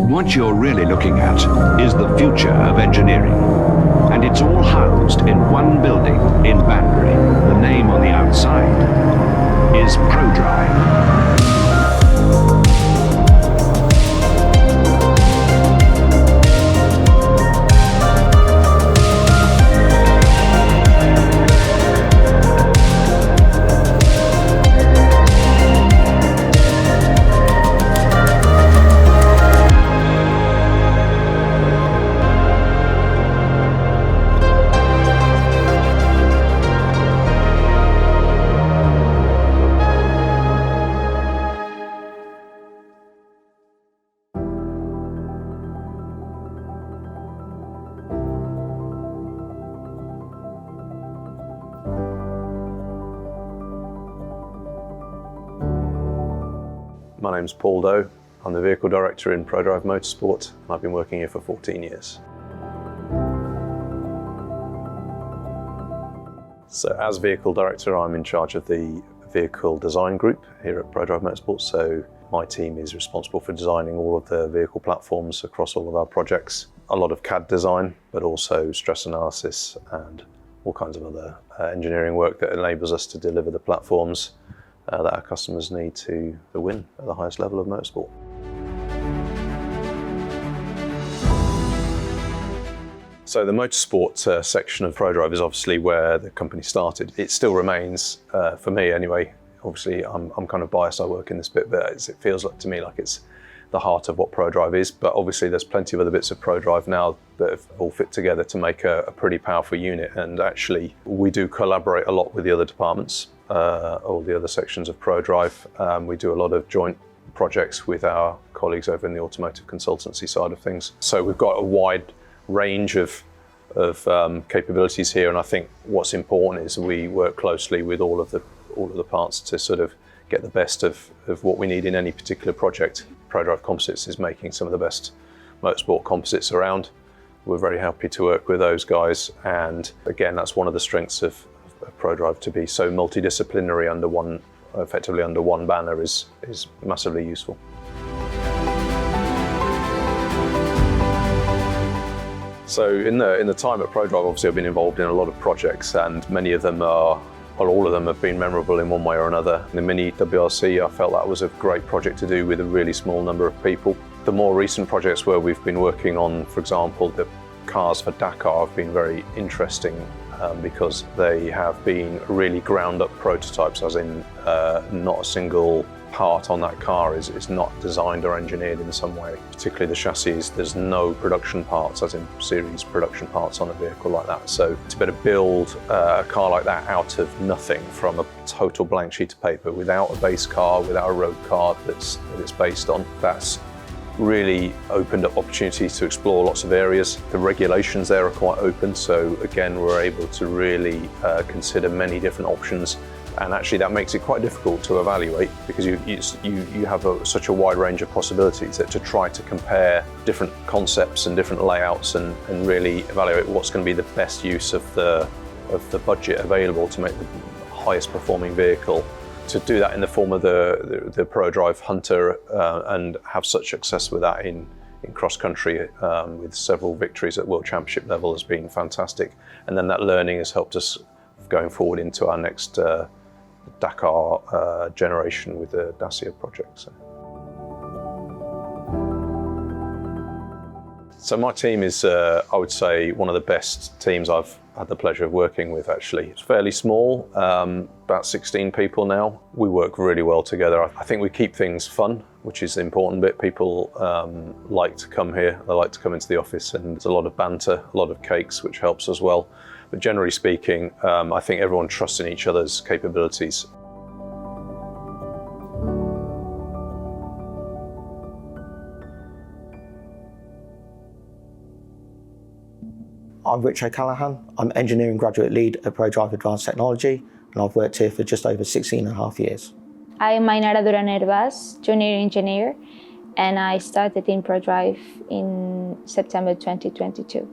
What you're really looking at is the future of engineering. And it's all housed in one building in Banbury. The name on the outside is Prodrive. My name's Paul Doe. I'm the Vehicle Director in Prodrive Motorsport, and I've been working here for 14 years. So as Vehicle Director, I'm in charge of the Vehicle Design Group here at Prodrive Motorsport. So my team is responsible for designing all of the vehicle platforms across all of our projects. A lot of CAD design, but also stress analysis and all kinds of other engineering work that enables us to deliver the platforms that our customers need to win at the highest level of motorsport. So the motorsport section of Prodrive is obviously where the company started. It still remains, for me anyway. Obviously I'm kind of biased, I work in this bit, but it feels like to me like it's the heart of what Prodrive is. But obviously there's plenty of other bits of Prodrive now that have all fit together to make a pretty powerful unit. And actually we do collaborate a lot with the other departments, all the other sections of Prodrive. We do a lot of joint projects with our colleagues over in the automotive consultancy side of things. So we've got a wide range of capabilities here, and I think what's important is we work closely with all of the parts to sort of get the best of what we need in any particular project. Prodrive Composites is making some of the best motorsport composites around. We're very happy to work with those guys, and again that's one of the strengths of Prodrive, to be so multidisciplinary effectively under one banner is massively useful. So in the time at Prodrive, obviously I've been involved in a lot of projects, and many of them all of them have been memorable in one way or another. In the Mini WRC, I felt that was a great project to do with a really small number of people. The more recent projects where we've been working on, for example, the cars for Dakar have been very interesting because they have been really ground up prototypes, as in not a single part on that car is not designed or engineered in some way. Particularly the chassis, there's no production parts, as in series production parts on a vehicle like that. So to be able to build a car like that out of nothing, from a total blank sheet of paper, without a base car, without a road car that it's based on, that's really opened up opportunities to explore lots of areas. The regulations there are quite open, so again we're able to really consider many different options. And actually that makes it quite difficult to evaluate, because you have such a wide range of possibilities that to try to compare different concepts and different layouts and really evaluate what's going to be the best use of the budget available to make the highest performing vehicle. To do that in the form of the Prodrive Hunter and have such success with that in cross country with several victories at World Championship level has been fantastic. And then that learning has helped us going forward into our next Dakar generation with the Dacia project. So my team is, I would say, one of the best teams I've had the pleasure of working with, actually. It's fairly small, about 16 people now. We work really well together. I think we keep things fun, which is the important bit. People like to come here, they like to come into the office, and there's a lot of banter, a lot of cakes, which helps as well. But generally speaking, I think everyone trusts in each other's capabilities. I'm Rich O'Callaghan. I'm Engineering Graduate Lead at Prodrive Advanced Technology, and I've worked here for just over 16.5 years. I'm Mainara Duran-Hervas, Junior Engineer, and I started in Prodrive in September 2022.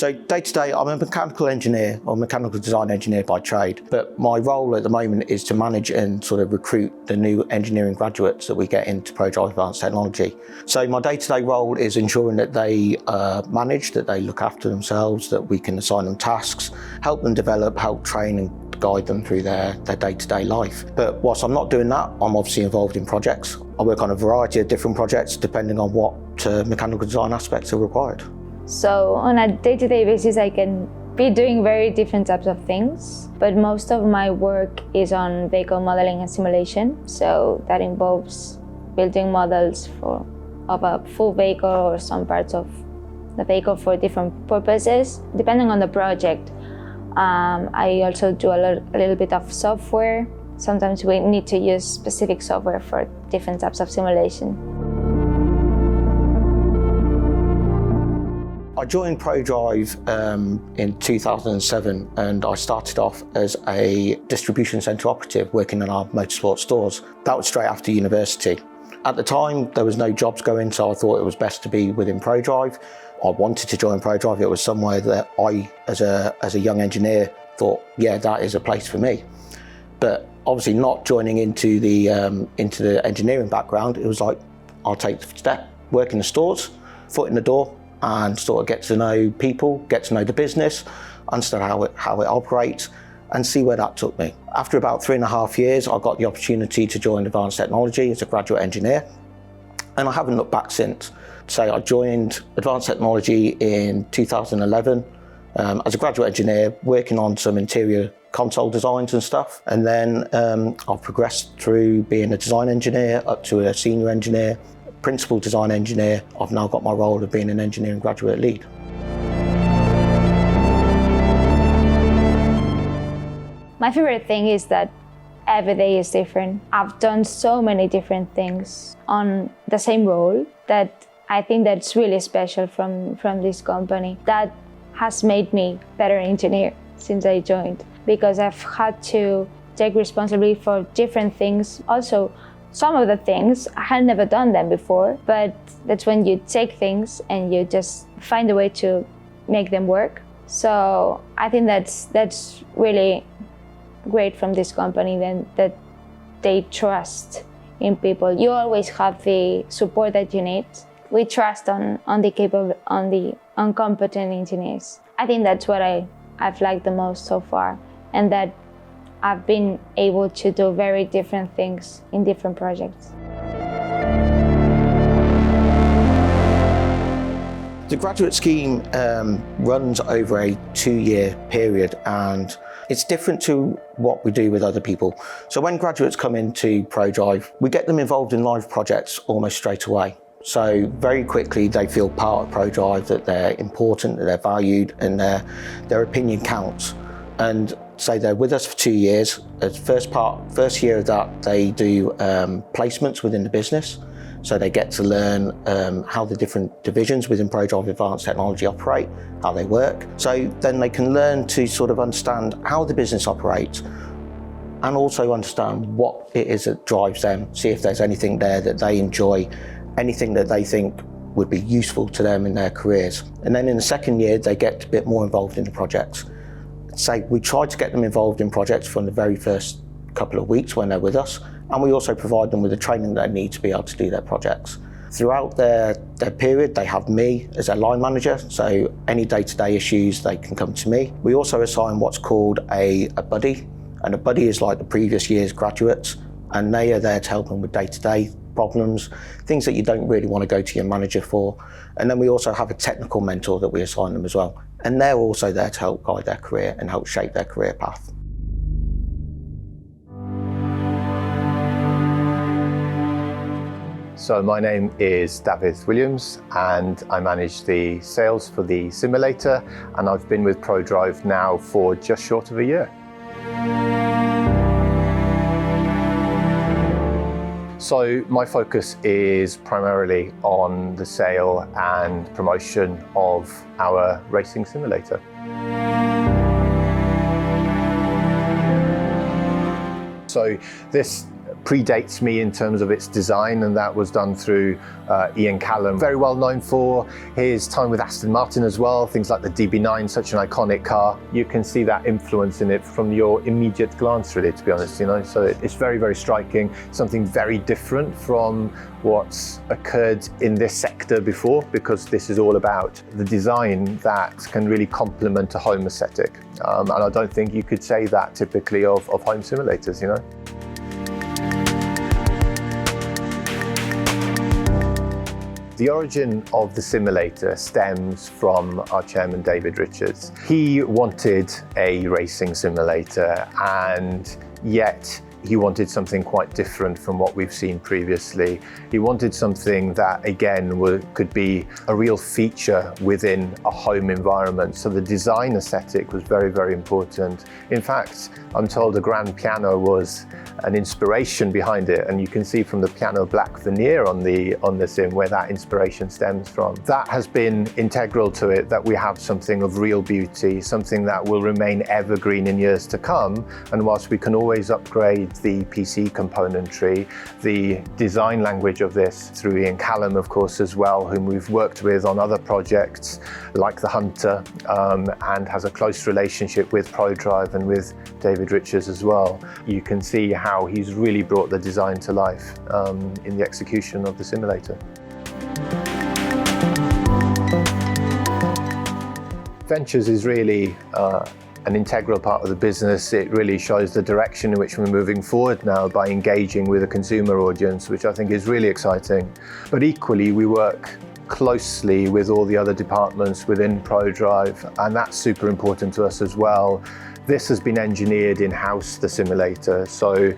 So day to day, I'm a mechanical engineer or mechanical design engineer by trade, but my role at the moment is to manage and sort of recruit the new engineering graduates that we get into Prodrive Advanced Technology. So my day-to-day role is ensuring that they manage, that they look after themselves, that we can assign them tasks, help them develop, help train and guide them through their day-to-day life. But whilst I'm not doing that, I'm obviously involved in projects. I work on a variety of different projects depending on what mechanical design aspects are required. So on a day-to-day basis, I can be doing very different types of things, but most of my work is on vehicle modeling and simulation. So that involves building models of a full vehicle or some parts of the vehicle for different purposes, depending on the project. I also do a little bit of software. Sometimes we need to use specific software for different types of simulation. I joined Prodrive in 2007, and I started off as a distribution centre operative working in our Motorsport stores. That was straight after university. At the time, there was no jobs going, so I thought it was best to be within Prodrive. I wanted to join Prodrive. It was somewhere that I, as a young engineer, thought, yeah, that is a place for me. But obviously not joining into the engineering background, it was like, I'll take the step, work in the stores, foot in the door, and sort of get to know people, get to know the business, understand how it operates, and see where that took me. After about 3.5 years, I got the opportunity to join Advanced Technology as a graduate engineer, and I haven't looked back since. So I joined Advanced Technology in 2011 as a graduate engineer, working on some interior console designs and stuff, and then I've progressed through being a design engineer up to a senior engineer, principal design engineer. I've now got my role of being an engineering graduate lead. My favorite thing is that every day is different. I've done so many different things on the same role that I think that's really special from this company. That has made me a better engineer since I joined, because I've had to take responsibility for different things. Also, some of the things, I had never done them before, but that's when you take things and you just find a way to make them work. So I think that's really great from this company, then, that they trust in people. You always have the support that you need. We trust on competent engineers. I think that's what I've liked the most so far, and that I've been able to do very different things in different projects. The graduate scheme runs over a 2-year period, and it's different to what we do with other people. So when graduates come into Prodrive, we get them involved in live projects almost straight away. So very quickly they feel part of Prodrive, that they're important, that they're valued, and their opinion counts. And so they're with us for 2 years. As first year of that, they do placements within the business. So they get to learn how the different divisions within Prodrive Advanced Technology operate, how they work. So then they can learn to sort of understand how the business operates, and also understand what it is that drives them, see if there's anything there that they enjoy, anything that they think would be useful to them in their careers. And then in the second year, they get a bit more involved in the projects. So we try to get them involved in projects from the very first couple of weeks when they're with us, and we also provide them with the training they need to be able to do their projects. Throughout their period, they have me as their line manager, so any day-to-day issues, they can come to me. We also assign what's called a buddy, and a buddy is like the previous year's graduates, and they are there to help them with day-to-day problems, things that you don't really want to go to your manager for. And then we also have a technical mentor that we assign them as well, and they're also there to help guide their career and help shape their career path. So my name is David Williams, and I manage the sales for the simulator, and I've been with Prodrive now for just short of a year. So my focus is primarily on the sale and promotion of our racing simulator. So this predates me in terms of its design, and that was done through Ian Callum, very well known for his time with Aston Martin as well, things like the DB9, such an iconic car. You can see that influence in it from your immediate glance, really, to be honest, you know. So it's very, very striking, something very different from what's occurred in this sector before, because this is all about the design that can really complement a home aesthetic. And I don't think you could say that typically of home simulators, you know. The origin of the simulator stems from our chairman, David Richards. He wanted a racing simulator, and yet he wanted something quite different from what we've seen previously. He wanted something that, again, could be a real feature within a home environment. So the design aesthetic was very, very important. In fact, I'm told a grand piano was an inspiration behind it, and you can see from the piano black veneer on the sim where that inspiration stems from. That has been integral to it, that we have something of real beauty, something that will remain evergreen in years to come. And whilst we can always upgrade the PC componentry, the design language of this through Ian Callum, of course, as well, whom we've worked with on other projects like the Hunter, and has a close relationship with Prodrive and with David Richards as well. You can see how he's really brought the design to life in the execution of the simulator. Ventures is really an integral part of the business. It really shows the direction in which we're moving forward now by engaging with a consumer audience, which I think is really exciting. But equally, we work closely with all the other departments within Prodrive, and that's super important to us as well. This has been engineered in-house, the simulator, so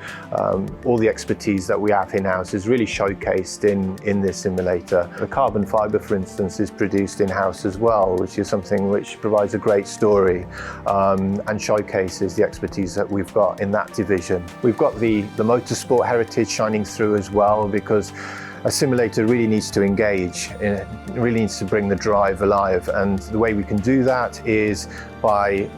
all the expertise that we have in-house is really showcased in this simulator. The carbon fibre, for instance, is produced in-house as well, which is something which provides a great story and showcases the expertise that we've got in that division. We've got the motorsport heritage shining through as well, because a simulator really needs to engage, it really needs to bring the drive alive, and the way we can do that is by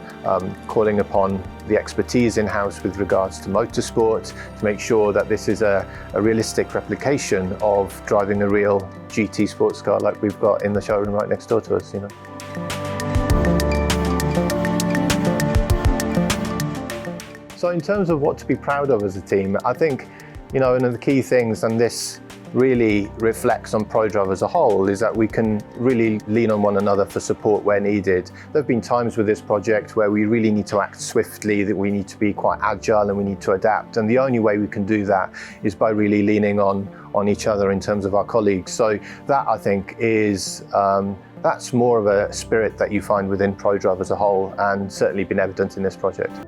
calling upon the expertise in-house with regards to motorsport to make sure that this is a realistic replication of driving a real GT sports car like we've got in the showroom right next door to us, you know. So in terms of what to be proud of as a team, I think, you know, one of the key things, and this really reflects on Prodrive as a whole, is that we can really lean on one another for support where needed. There have been times with this project where we really need to act swiftly, that we need to be quite agile and we need to adapt, and the only way we can do that is by really leaning on each other in terms of our colleagues. So that, I think, is that's more of a spirit that you find within Prodrive as a whole, and certainly been evident in this project.